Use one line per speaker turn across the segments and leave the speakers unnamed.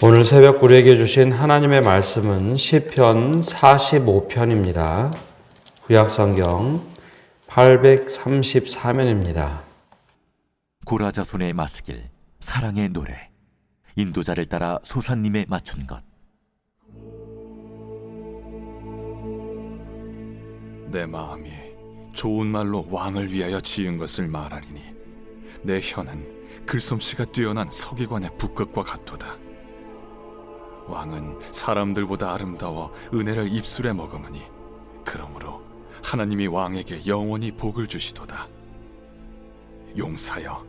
오늘 새벽 우리에게 주신 하나님의 말씀은 시편 45편입니다. 구약성경 834면입니다.
고라 자손의 마스길, 사랑의 노래, 인도자를 따라 소사님에 맞춘 것.
내 마음이 좋은 말로 왕을 위하여 지은 것을 말하리니 내 혀는 글솜씨가 뛰어난 서기관의 북극과 같도다. 왕은 사람들보다 아름다워 은혜를 입술에 머금으니 그러므로 하나님이 왕에게 영원히 복을 주시도다. 용사여,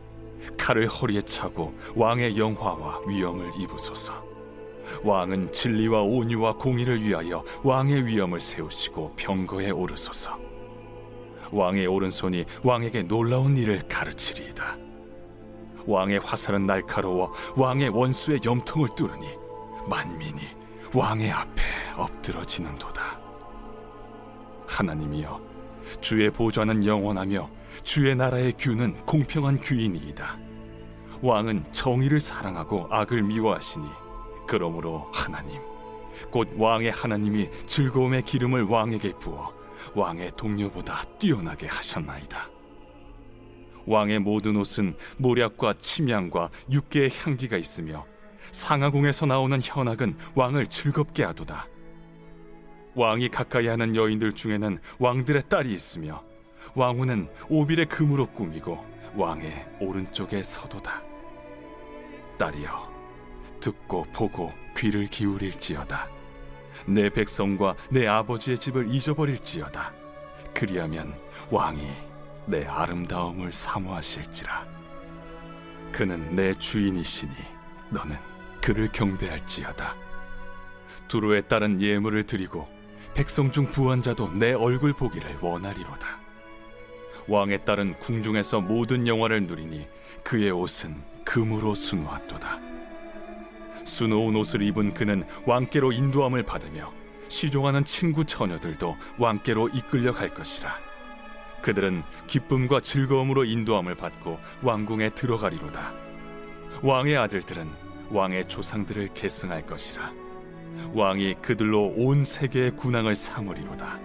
칼을 허리에 차고 왕의 영화와 위엄을 입으소서. 왕은 진리와 온유와 공의를 위하여 왕의 위엄을 세우시고 병거에 오르소서. 왕의 오른손이 왕에게 놀라운 일을 가르치리이다. 왕의 화살은 날카로워 왕의 원수의 염통을 뚫으니 만민이 왕의 앞에 엎드러지는도다. 하나님이여, 주의 보좌는 영원하며 주의 나라의 규는 공평한 규이니이다. 왕은 정의를 사랑하고 악을 미워하시니 그러므로 하나님, 곧 왕의 하나님이 즐거움의 기름을 왕에게 부어 왕의 동료보다 뛰어나게 하셨나이다. 왕의 모든 옷은 모략과 침향과 육개의 향기가 있으며 상하궁에서 나오는 현악은 왕을 즐겁게 하도다. 왕이 가까이 하는 여인들 중에는 왕들의 딸이 있으며 왕후는 오빌의 금으로 꾸미고 왕의 오른쪽에 서도다. 딸이여, 듣고 보고 귀를 기울일지어다. 내 백성과 내 아버지의 집을 잊어버릴지어다. 그리하면 왕이 내 아름다움을 사모하실지라. 그는 내 주인이시니 너는 그를 경배할지어다. 두로에 따른 예물을 드리고 백성 중 부한 자도 내 얼굴 보기를 원하리로다. 왕의 딸은 궁중에서 모든 영화를 누리니 그의 옷은 금으로 수놓았도다. 수놓은 옷을 입은 그는 왕께로 인도함을 받으며 시종하는 친구 처녀들도 왕께로 이끌려 갈 것이라. 그들은 기쁨과 즐거움으로 인도함을 받고 왕궁에 들어가리로다. 왕의 아들들은 왕의 조상들을 계승할 것이라. 왕이 그들로 온 세계의 군왕을 삼으리로다.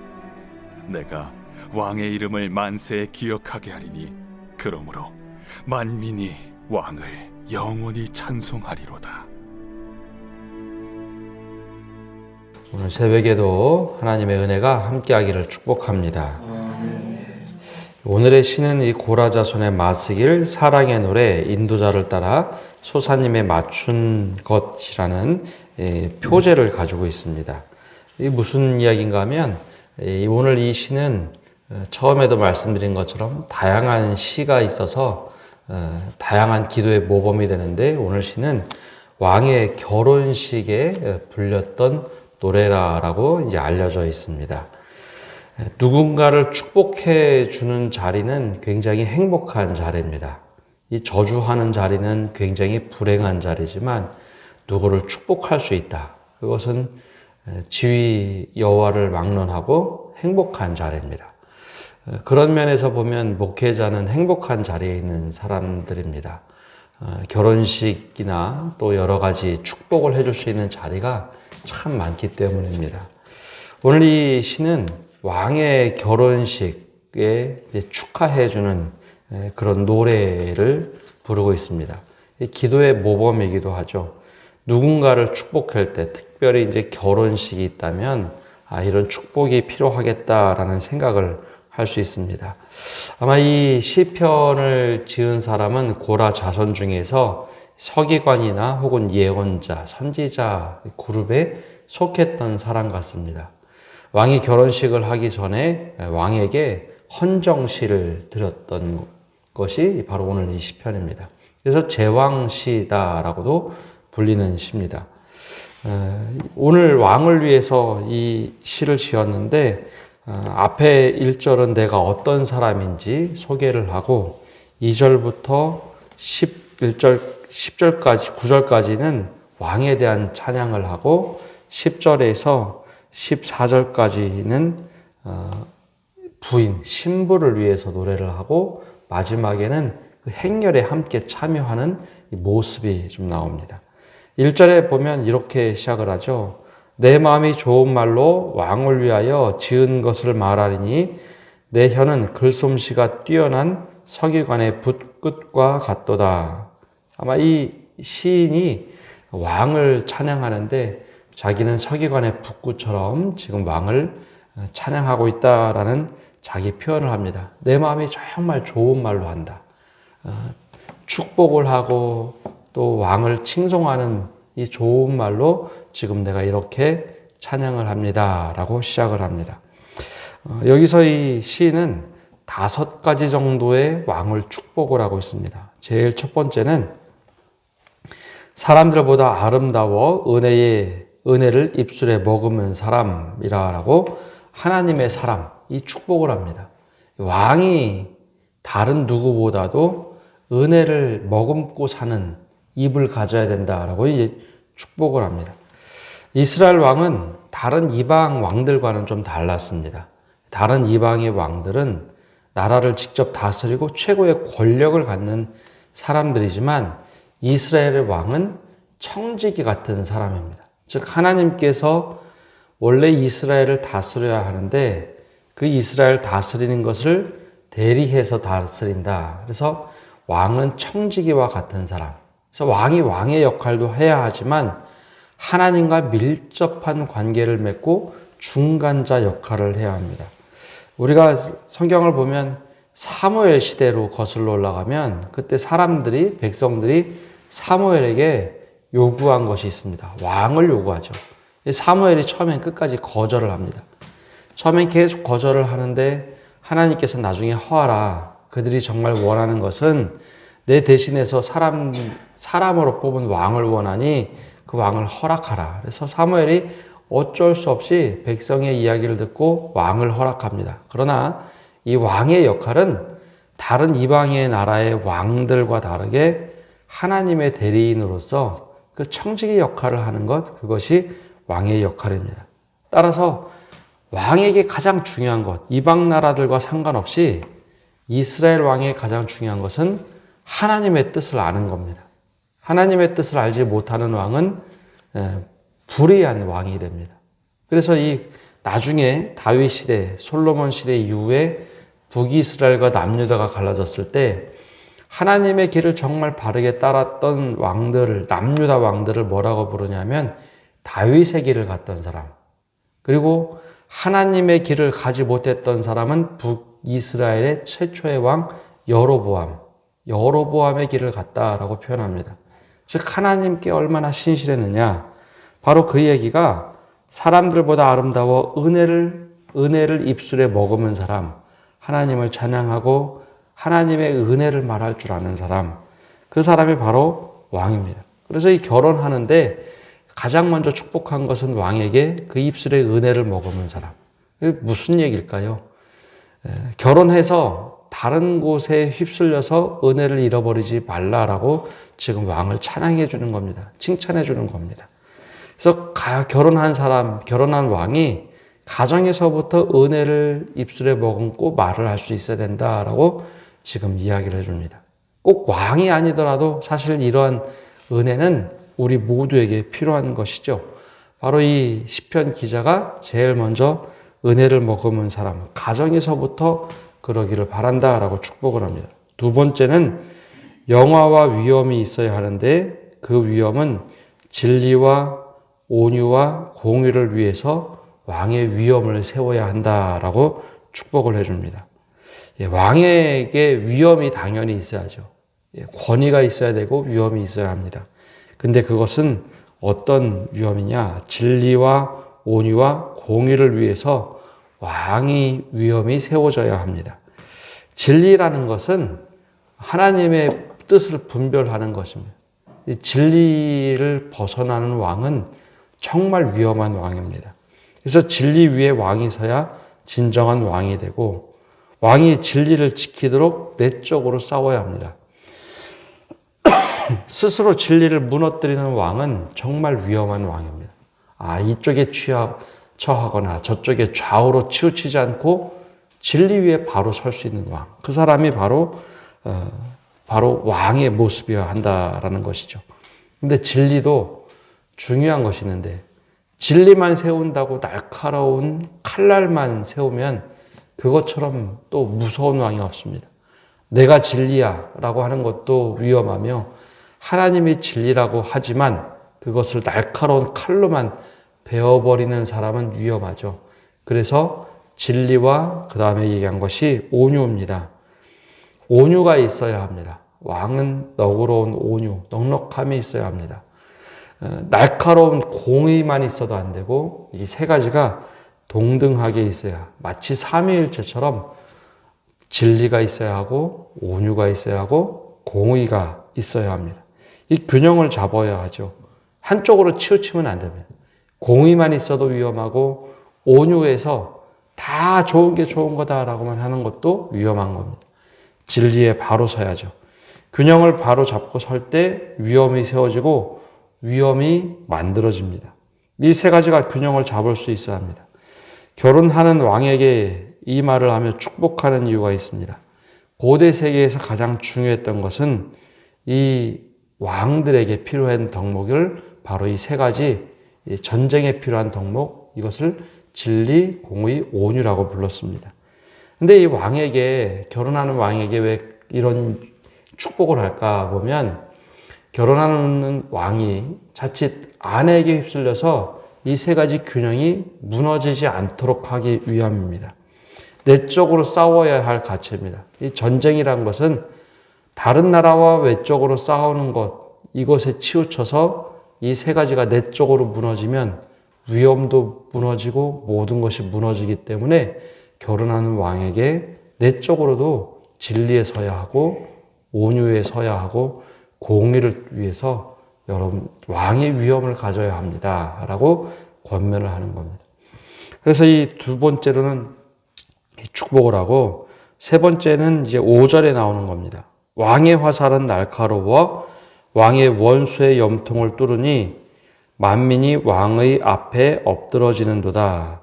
내가 왕의 이름을 만세에 기억하게 하리니 그러므로 만민이 왕을 영원히 찬송하리로다.
오늘 새벽에도 하나님의 은혜가 함께하기를 축복합니다. 오늘의 시는 이 고라 자손의 마스길, 사랑의 노래, 인도자를 따라 소사님에 맞춘 것이라는 표제를 가지고 있습니다. 이 무슨 이야기인가 하면 오늘 이 시는 처음에도 말씀드린 것처럼 다양한 시가 있어서 다양한 기도의 모범이 되는데, 오늘 시는 왕의 결혼식에 불렸던 노래라고 이제 알려져 있습니다. 누군가를 축복해 주는 자리는 굉장히 행복한 자리입니다. 이 저주하는 자리는 굉장히 불행한 자리지만 누구를 축복할 수 있다. 그것은 지위 여호와를 막론하고 행복한 자리입니다. 그런 면에서 보면 목회자는 행복한 자리에 있는 사람들입니다. 결혼식이나 또 여러 가지 축복을 해줄 수 있는 자리가 참 많기 때문입니다. 오늘 이 시는 왕의 결혼식에 축하해주는 그런 노래를 부르고 있습니다. 기도의 모범이기도 하죠. 누군가를 축복할 때, 특별히 이제 결혼식이 있다면 이런 축복이 필요하겠다라는 생각을 할 수 있습니다. 아마 이 시편을 지은 사람은 고라 자손 중에서 서기관이나 혹은 예언자, 선지자 그룹에 속했던 사람 같습니다. 왕이 결혼식을 하기 전에 왕에게 헌정시를 드렸던 것이 바로 오늘 이 시편입니다. 그래서 제왕시다라고도 불리는 시입니다. 오늘 왕을 위해서 이 시를 지었는데, 앞에 1절은 내가 어떤 사람인지 소개를 하고 2절부터 10절까지 9절까지는 왕에 대한 찬양을 하고 10절에서 14절까지는 부인, 신부를 위해서 노래를 하고 마지막에는 그 행렬에 함께 참여하는 모습이 좀 나옵니다. 1절에 보면 이렇게 시작을 하죠. 내 마음이 좋은 말로 왕을 위하여 지은 것을 말하리니 내 혀는 글솜씨가 뛰어난 서기관의 붓끝과 같도다. 아마 이 시인이 왕을 찬양하는데 자기는 서기관의 붓끝처럼 지금 왕을 찬양하고 있다라는 자기 표현을 합니다. 내 마음이 정말 좋은 말로 한다. 축복을 하고 또 왕을 칭송하는 이 좋은 말로 지금 내가 이렇게 찬양을 합니다. 라고 시작을 합니다. 여기서 이 시인은 5가지 정도의 왕을 축복을 하고 있습니다. 제일 첫 번째는 사람들보다 아름다워 은혜를 입술에 머금은 사람이라고 하나님의 사람, 이 축복을 합니다. 왕이 다른 누구보다도 은혜를 머금고 사는 입을 가져야 된다라고 축복을 합니다. 이스라엘 왕은 다른 이방 왕들과는 좀 달랐습니다. 다른 이방의 왕들은 나라를 직접 다스리고 최고의 권력을 갖는 사람들이지만 이스라엘의 왕은 청지기 같은 사람입니다. 즉 하나님께서 원래 이스라엘을 다스려야 하는데 그 이스라엘 다스리는 것을 대리해서 다스린다. 그래서 왕은 청지기와 같은 사람. 그래서 왕이 왕의 역할도 해야 하지만 하나님과 밀접한 관계를 맺고 중간자 역할을 해야 합니다. 우리가 성경을 보면 사무엘 시대로 거슬러 올라가면 그때 백성들이 사무엘에게 요구한 것이 있습니다. 왕을 요구하죠. 사무엘이 처음엔 끝까지 거절을 합니다. 처음엔 계속 거절을 하는데 하나님께서 나중에 허하라. 그들이 정말 원하는 것은 내 대신해서 사람으로 뽑은 왕을 원하니 그 왕을 허락하라. 그래서 사무엘이 어쩔 수 없이 백성의 이야기를 듣고 왕을 허락합니다. 그러나 이 왕의 역할은 다른 이방의 나라의 왕들과 다르게 하나님의 대리인으로서 그 청지기 역할을 하는 것, 그것이 왕의 역할입니다. 따라서 왕에게 가장 중요한 것, 이방 나라들과 상관없이 이스라엘 왕의 가장 중요한 것은 하나님의 뜻을 아는 겁니다. 하나님의 뜻을 알지 못하는 왕은 불의한 왕이 됩니다. 그래서 이 나중에 다윗 시대, 솔로몬 시대 이후에 북이스라엘과 남유다가 갈라졌을 때 하나님의 길을 정말 바르게 따랐던 왕들을, 남유다 왕들을 뭐라고 부르냐면 다윗의 길을 갔던 사람. 그리고 하나님의 길을 가지 못했던 사람은 북이스라엘의 최초의 왕 여로보암의 길을 갔다라고 표현합니다. 즉 하나님께 얼마나 신실했느냐. 바로 그 얘기가 사람들보다 아름다워 은혜를 입술에 머금은 사람, 하나님을 찬양하고 하나님의 은혜를 말할 줄 아는 사람, 그 사람이 바로 왕입니다. 그래서 이 결혼하는데 가장 먼저 축복한 것은 왕에게 그 입술에 은혜를 머금은 사람. 이게 무슨 얘기일까요? 결혼해서 다른 곳에 휩쓸려서 은혜를 잃어버리지 말라라고 지금 왕을 찬양해 주는 겁니다. 칭찬해 주는 겁니다. 그래서 결혼한 왕이 가정에서부터 은혜를 입술에 머금고 말을 할 수 있어야 된다라고 지금 이야기를 해줍니다. 꼭 왕이 아니더라도 사실 이러한 은혜는 우리 모두에게 필요한 것이죠. 바로 이 시편 기자가 제일 먼저 은혜를 머금은 사람, 가정에서부터 그러기를 바란다라고 축복을 합니다. 두 번째는 영화와 위엄이 있어야 하는데 그 위엄은 진리와 온유와 공의를 위해서 왕의 위엄을 세워야 한다라고 축복을 해줍니다. 왕에게 위엄이 당연히 있어야죠. 권위가 있어야 되고 위엄이 있어야 합니다. 근데 그것은 어떤 위엄이냐? 진리와 온유와 공의를 위해서 왕의 위엄이 세워져야 합니다. 진리라는 것은 하나님의 뜻을 분별하는 것입니다. 이 진리를 벗어나는 왕은 정말 위험한 왕입니다. 그래서 진리 위에 왕이 서야 진정한 왕이 되고 왕이 진리를 지키도록 내적으로 싸워야 합니다. 스스로 진리를 무너뜨리는 왕은 정말 위험한 왕입니다. 이쪽에 처하거나 저쪽에 좌우로 치우치지 않고 진리 위에 바로 설 수 있는 왕. 그 사람이 바로 왕의 모습이어야 한다라는 것이죠. 근데 진리도 중요한 것이 있는데 진리만 세운다고 날카로운 칼날만 세우면 그것처럼 또 무서운 왕이 없습니다. 내가 진리야 라고 하는 것도 위험하며 하나님이 진리라고 하지만 그것을 날카로운 칼로만 베어버리는 사람은 위험하죠. 그래서 진리와 그 다음에 얘기한 것이 온유입니다. 온유가 있어야 합니다. 왕은 너그러운 온유, 넉넉함이 있어야 합니다. 날카로운 공의만 있어도 안 되고 이 세 가지가 동등하게 있어야, 마치 삼위일체처럼 진리가 있어야 하고 온유가 있어야 하고 공의가 있어야 합니다. 이 균형을 잡아야 하죠. 한쪽으로 치우치면 안 됩니다. 공의만 있어도 위험하고 온유해서 다 좋은 게 좋은 거다라고만 하는 것도 위험한 겁니다. 진리에 바로 서야죠. 균형을 바로 잡고 설 때 위험이 세워지고 위험이 만들어집니다. 이 세 가지가 균형을 잡을 수 있어야 합니다. 결혼하는 왕에게 이 말을 하며 축복하는 이유가 있습니다. 고대 세계에서 가장 중요했던 것은 이 왕들에게 필요한 덕목을 바로 이 세 가지 전쟁에 필요한 덕목, 이것을 진리, 공의, 온유라고 불렀습니다. 근데 이 왕에게, 결혼하는 왕에게 왜 이런 축복을 할까 보면 결혼하는 왕이 자칫 아내에게 휩쓸려서 이 세 가지 균형이 무너지지 않도록 하기 위함입니다. 내적으로 싸워야 할 가치입니다. 이 전쟁이란 것은 다른 나라와 외적으로 싸우는 것, 이것에 치우쳐서 이 세 가지가 내적으로 무너지면 위험도 무너지고 모든 것이 무너지기 때문에 결혼하는 왕에게 내적으로도 진리에 서야 하고 온유에 서야 하고 공의를 위해서 여러분 왕의 위엄을 가져야 합니다 라고 권면을 하는 겁니다. 그래서 이 두 번째로는 축복을 하고 세 번째는 이제 5절에 나오는 겁니다. 왕의 화살은 날카로워 왕의 원수의 염통을 뚫으니 만민이 왕의 앞에 엎드러지는도다.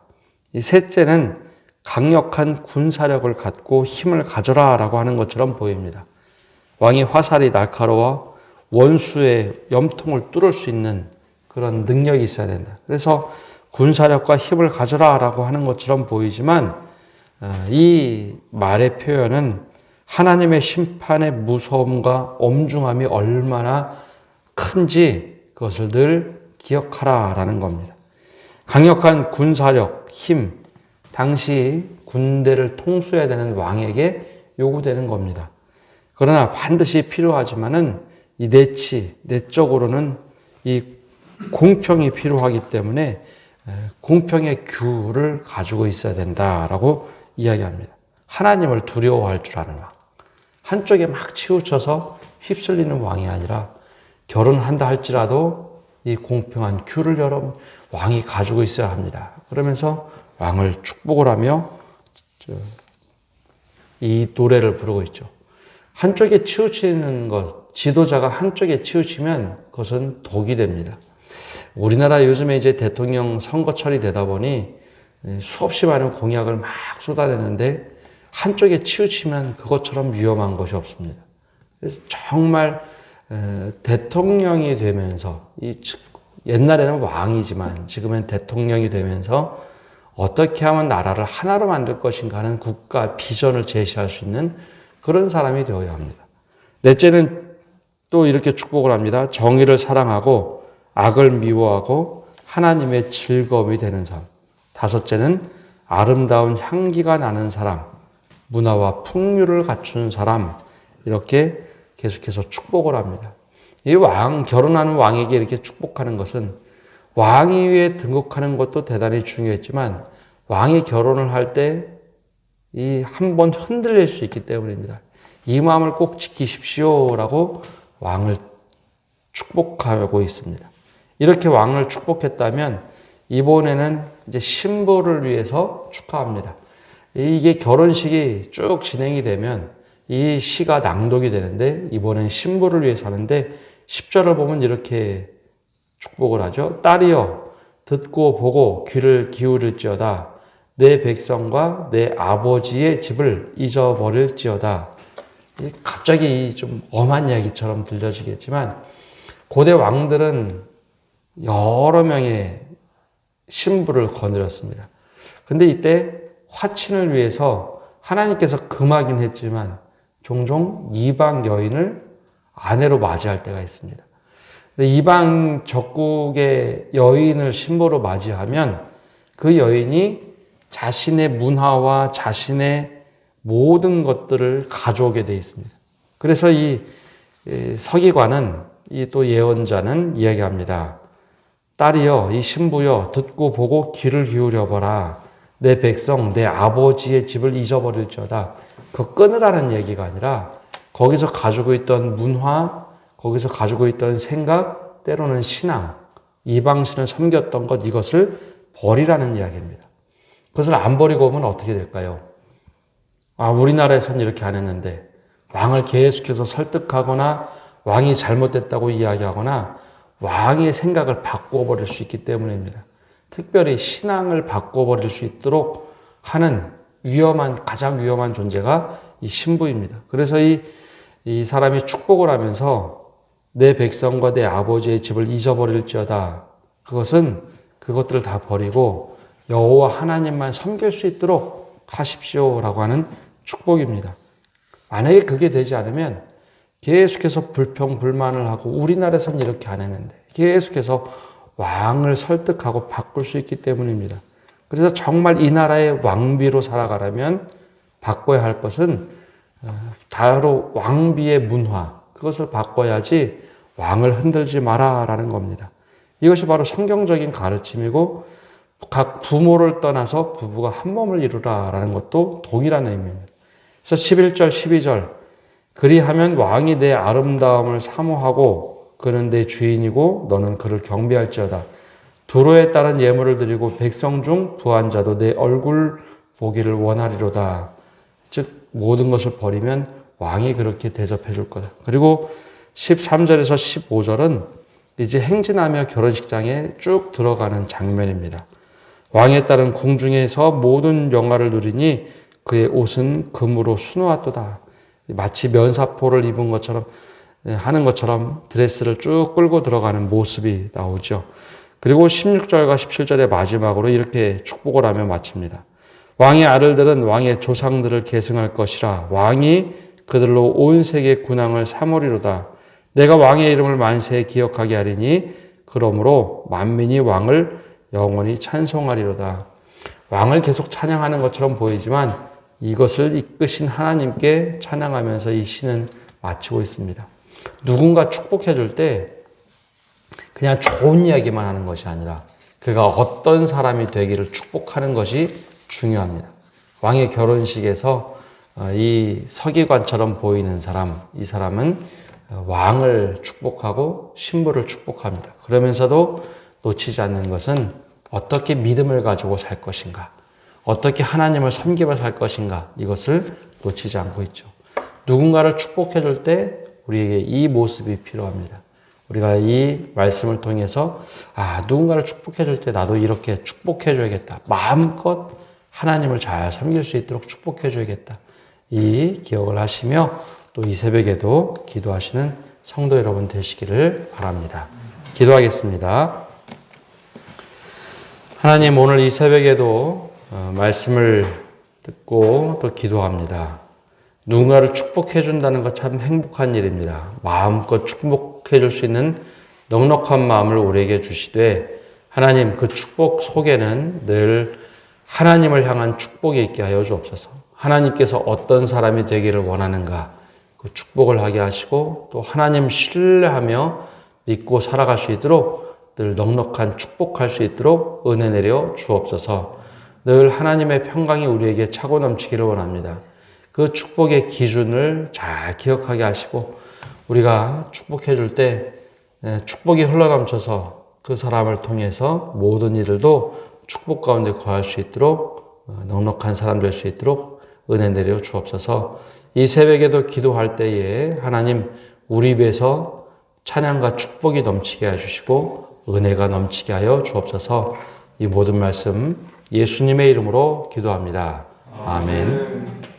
이 셋째는 강력한 군사력을 갖고 힘을 가져라 라고 하는 것처럼 보입니다. 왕의 화살이 날카로워 원수의 염통을 뚫을 수 있는 그런 능력이 있어야 된다. 그래서 군사력과 힘을 가져라 라고 하는 것처럼 보이지만 이 말의 표현은 하나님의 심판의 무서움과 엄중함이 얼마나 큰지 그것을 늘 기억하라 라는 겁니다. 강력한 군사력, 힘, 당시 군대를 통수해야 되는 왕에게 요구되는 겁니다. 그러나 반드시 필요하지만은 이 내적으로는 이 공평이 필요하기 때문에 공평의 규를 가지고 있어야 된다라고 이야기합니다. 하나님을 두려워할 줄 아는 왕. 한쪽에 막 치우쳐서 휩쓸리는 왕이 아니라 결혼한다 할지라도 이 공평한 규를 여러분 왕이 가지고 있어야 합니다. 그러면서 왕을 축복을 하며 이 노래를 부르고 있죠. 한쪽에 치우치는 것, 지도자가 한쪽에 치우치면 그것은 독이 됩니다. 우리나라 요즘에 이제 대통령 선거철이 되다 보니 수없이 많은 공약을 막 쏟아내는데 한쪽에 치우치면 그것처럼 위험한 것이 없습니다. 그래서 정말 대통령이 되면서 옛날에는 왕이지만 지금은 대통령이 되면서 어떻게 하면 나라를 하나로 만들 것인가 하는 국가 비전을 제시할 수 있는 그런 사람이 되어야 합니다. 넷째는 또 이렇게 축복을 합니다. 정의를 사랑하고 악을 미워하고 하나님의 즐거움이 되는 삶. 다섯째는 아름다운 향기가 나는 사람, 문화와 풍류를 갖춘 사람, 이렇게 계속해서 축복을 합니다. 이 결혼하는 왕에게 이렇게 축복하는 것은 왕위 위에 등극하는 것도 대단히 중요했지만 왕이 결혼을 할 때 이 한 번 흔들릴 수 있기 때문입니다. 이 마음을 꼭 지키십시오라고 왕을 축복하고 있습니다. 이렇게 왕을 축복했다면 이번에는 이제 신부를 위해서 축하합니다. 이게 결혼식이 쭉 진행이 되면 이 시가 낭독이 되는데 이번엔 신부를 위해서 하는데 10절을 보면 이렇게 축복을 하죠. 딸이여 듣고 보고 귀를 기울일지어다. 내 백성과 내 아버지의 집을 잊어버릴지어다. 갑자기 좀 엄한 이야기처럼 들려지겠지만 고대 왕들은 여러 명의 신부를 거느렸습니다. 근데 이때 화친을 위해서 하나님께서 금하긴 했지만 종종 이방 여인을 아내로 맞이할 때가 있습니다. 이방 적국의 여인을 신부로 맞이하면 그 여인이 자신의 문화와 자신의 모든 것들을 가져오게 되어 있습니다. 그래서 이 서기관은 이 또 예언자는 이야기합니다. 딸이여, 이 신부여, 듣고 보고 귀를 기울여 보라. 내 백성, 내 아버지의 집을 잊어버릴지어다. 그거 끊으라는 얘기가 아니라 거기서 가지고 있던 문화, 거기서 가지고 있던 생각, 때로는 신앙, 이방신을 섬겼던 것, 이것을 버리라는 이야기입니다. 그것을 안 버리고 오면 어떻게 될까요? 우리나라에서는 이렇게 안 했는데, 왕을 계속해서 설득하거나 왕이 잘못됐다고 이야기하거나 왕의 생각을 바꿔버릴 수 있기 때문입니다. 특별히 신앙을 바꿔버릴 수 있도록 하는 가장 위험한 존재가 이 신부입니다. 그래서 이 사람이 축복을 하면서 내 백성과 내 아버지의 집을 잊어버릴지어다. 그것들을 다 버리고 여호와 하나님만 섬길 수 있도록 하십시오라고 하는 축복입니다. 만약에 그게 되지 않으면 계속해서 불평불만을 하고, 우리나라에서는 이렇게 안 했는데 계속해서 왕을 설득하고 바꿀 수 있기 때문입니다. 그래서 정말 이 나라의 왕비로 살아가려면 바꿔야 할 것은 바로 왕비의 문화, 그것을 바꿔야지 왕을 흔들지 마라라는 겁니다. 이것이 바로 성경적인 가르침이고, 각 부모를 떠나서 부부가 한 몸을 이루라라는 것도 동일한 의미입니다. 그래서 11절, 12절 그리하면 왕이 내 아름다움을 사모하고 그는 내 주인이고 너는 그를 경배할지어다. 두로에 따른 예물을 드리고 백성 중 부한 자도 내 얼굴 보기를 원하리로다. 즉 모든 것을 버리면 왕이 그렇게 대접해 줄 거다. 그리고 13절에서 15절은 이제 행진하며 결혼식장에 쭉 들어가는 장면입니다. 왕에 따른 궁중에서 모든 영화를 누리니 그의 옷은 금으로 수놓았도다. 마치 면사포를 입은 것처럼 하는 것처럼 드레스를 쭉 끌고 들어가는 모습이 나오죠. 그리고 16절과 17절의 마지막으로 이렇게 축복을 하며 마칩니다. 왕의 아들들은 왕의 조상들을 계승할 것이라. 왕이 그들로 온 세계 군왕을 삼으리로다. 내가 왕의 이름을 만세에 기억하게 하리니 그러므로 만민이 왕을 영원히 찬송하리로다. 왕을 계속 찬양하는 것처럼 보이지만 이것을 이끄신 하나님께 찬양하면서 이 시는 마치고 있습니다. 누군가 축복해 줄 때 그냥 좋은 이야기만 하는 것이 아니라 그가 어떤 사람이 되기를 축복하는 것이 중요합니다. 왕의 결혼식에서 이 서기관처럼 보이는 사람, 이 사람은 왕을 축복하고 신부를 축복합니다. 그러면서도 놓치지 않는 것은 어떻게 믿음을 가지고 살 것인가, 어떻게 하나님을 섬기며 살 것인가, 이것을 놓치지 않고 있죠. 누군가를 축복해 줄 때 우리에게 이 모습이 필요합니다. 우리가 이 말씀을 통해서 누군가를 축복해 줄 때 나도 이렇게 축복해 줘야겠다. 마음껏 하나님을 잘 섬길 수 있도록 축복해 줘야겠다. 이 기억을 하시며 또 이 새벽에도 기도하시는 성도 여러분 되시기를 바랍니다. 기도하겠습니다. 하나님, 오늘 이 새벽에도 말씀을 듣고 또 기도합니다. 누군가를 축복해 준다는 것 참 행복한 일입니다. 마음껏 축복해 줄 수 있는 넉넉한 마음을 우리에게 주시되, 하나님 그 축복 속에는 늘 하나님을 향한 축복이 있게 하여 주옵소서. 하나님께서 어떤 사람이 되기를 원하는가, 그 축복을 하게 하시고 또 하나님 신뢰하며 믿고 살아갈 수 있도록 늘 넉넉한 축복할 수 있도록 은혜 내려 주옵소서. 늘 하나님의 평강이 우리에게 차고 넘치기를 원합니다. 그 축복의 기준을 잘 기억하게 하시고 우리가 축복해 줄 때 축복이 흘러넘쳐서 그 사람을 통해서 모든 이들도 축복 가운데 거할 수 있도록 넉넉한 사람 될 수 있도록 은혜 내려 주옵소서. 이 새벽에도 기도할 때에 하나님 우리 입에서 찬양과 축복이 넘치게 해주시고 은혜가 넘치게 하여 주옵소서. 이 모든 말씀 예수님의 이름으로 기도합니다. 아멘.